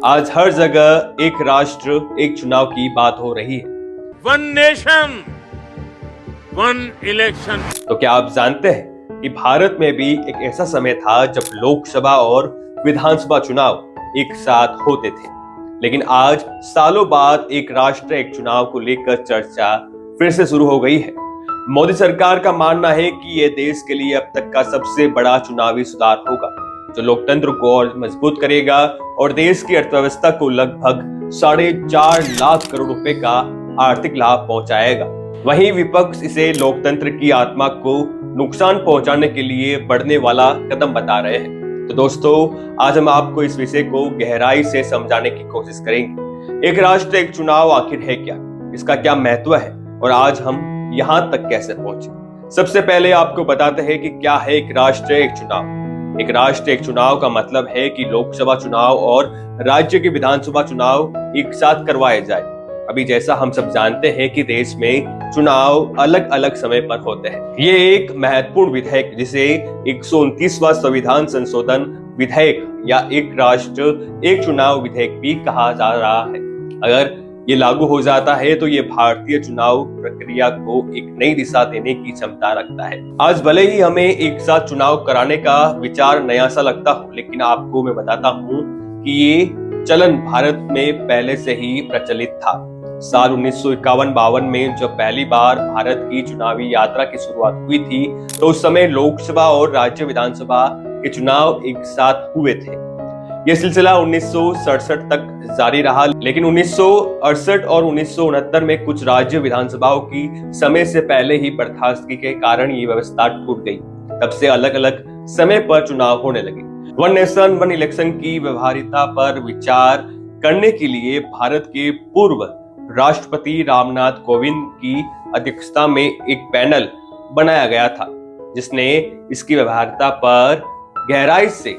आज हर जगह एक राष्ट्र एक चुनाव की बात हो रही है। One nation one election. तो क्या आप जानते हैं कि भारत में भी एक ऐसा समय था जब लोकसभा और विधानसभा चुनाव एक साथ होते थे, लेकिन आज सालों बाद एक राष्ट्र एक चुनाव को लेकर चर्चा फिर से शुरू हो गई है। मोदी सरकार का मानना है कि यह देश के लिए अब तक का सबसे बड़ा चुनावी सुधार होगा, जो लोकतंत्र को और मजबूत करेगा और देश की अर्थव्यवस्था को लगभग 4.5 लाख करोड़ रुपए का आर्थिक लाभ पहुंचाएगा। वहीं विपक्ष इसे लोकतंत्र की आत्मा को नुकसान पहुंचाने के लिए बढ़ने वाला कदम बता रहे हैं। तो दोस्तों, आज हम आपको इस विषय को गहराई से समझाने की कोशिश करेंगे। एक राष्ट्र एक चुनाव आखिर है क्या, इसका क्या महत्व है और आज हम यहाँ तक कैसे पहुंचे। सबसे पहले आपको बताते हैं कि क्या है एक राष्ट्र एक चुनाव। एक राष्ट्र एक चुनाव का मतलब है कि लोकसभा चुनाव और राज्य के विधानसभा चुनाव एक साथ करवाए जाए। अभी जैसा हम सब जानते हैं कि देश में चुनाव अलग अलग समय पर होते हैं। ये एक महत्वपूर्ण विधेयक, जिसे 129वां संविधान संशोधन विधेयक या एक राष्ट्र एक चुनाव विधेयक भी कहा जा रहा है, अगर ये लागू हो जाता है तो ये भारतीय चुनाव प्रक्रिया को एक नई दिशा देने की क्षमता रखता है। आज भले ही हमें एक साथ चुनाव कराने का विचार नया सा लगता हो, लेकिन आपको मैं बताता हूँ कि ये चलन भारत में पहले से ही प्रचलित था। साल 1951-52 में जब पहली बार भारत की चुनावी यात्रा की शुरुआत हुई थी, तो उस समय लोकसभा और राज्य विधानसभा के चुनाव एक साथ हुए थे। यह सिलसिला 1967 तक जारी रहा, लेकिन 1968 और 1969 में कुछ राज्य विधानसभाओं की समय से पहले ही बर्खास्तगी के कारण ये व्यवस्था टूट गई। तब से अलग अलग समय पर चुनाव होने लगे। वन नेशन वन इलेक्शन की व्यवहारिकता पर विचार करने के लिए भारत के पूर्व राष्ट्रपति रामनाथ कोविंद की अध्यक्षता में एक पैनल बनाया गया था, जिसने इसकी व्यवहारिकता पर गहराई से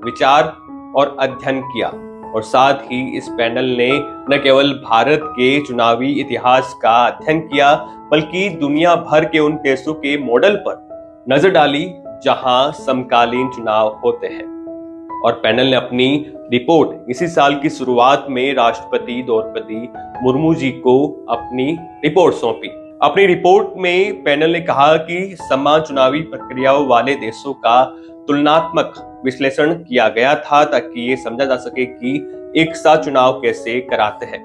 विचार और अध्ययन किया। और साथ ही इस पैनल ने न केवल भारत के चुनावी इतिहास का अध्ययन किया, बल्कि दुनिया भर के उन देशों के मॉडल पर नजर डाली जहां समकालीन चुनाव होते हैं। और पैनल ने अपनी रिपोर्ट इसी साल की शुरुआत में राष्ट्रपति द्रौपदी मुर्मू जी को अपनी रिपोर्ट सौंपी। अपनी रिपोर्ट में पैनल ने कहा कि समान चुनावी प्रक्रियाओं वाले देशों का तुलनात्मक विश्लेषण किया गया था, ताकि ये समझा जा सके कि एक साथ चुनाव कैसे कराते हैं,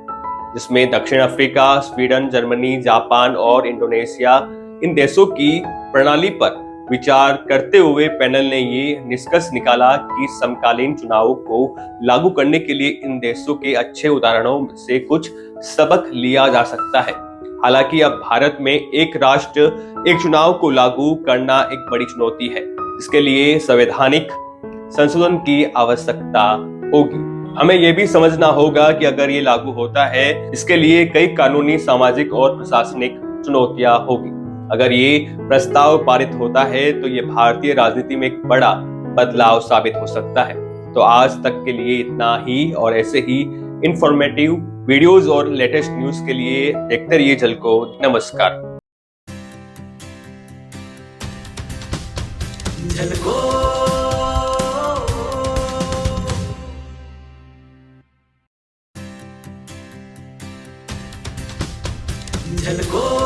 जिसमें दक्षिण अफ्रीका, स्वीडन, जर्मनी, जापान और इंडोनेशिया इन देशों की प्रणाली पर विचार करते हुए पैनल ने ये निष्कर्ष निकाला कि समकालीन चुनावों को लागू करने के लिए इन देशों के अच्छे उदाहरणों से कुछ सबक लिया जा सकता है। हालांकि अब भारत में एक राष्ट्र एक चुनाव को लागू करना एक बड़ी चुनौती है, इसके लिए संवैधानिक संशोधन की आवश्यकता होगी। हमें यह भी समझना होगा कि अगर ये लागू होता है, इसके लिए कई कानूनी, सामाजिक और प्रशासनिक चुनौतियां होगी। अगर ये प्रस्ताव पारित होता है तो ये भारतीय राजनीति में एक बड़ा बदलाव साबित हो सकता है। तो आज तक के लिए इतना ही, और ऐसे ही इंफॉर्मेटिव वीडियोस और लेटेस्ट न्यूज के लिए देखते रहिए झलको। नमस्कार। झलको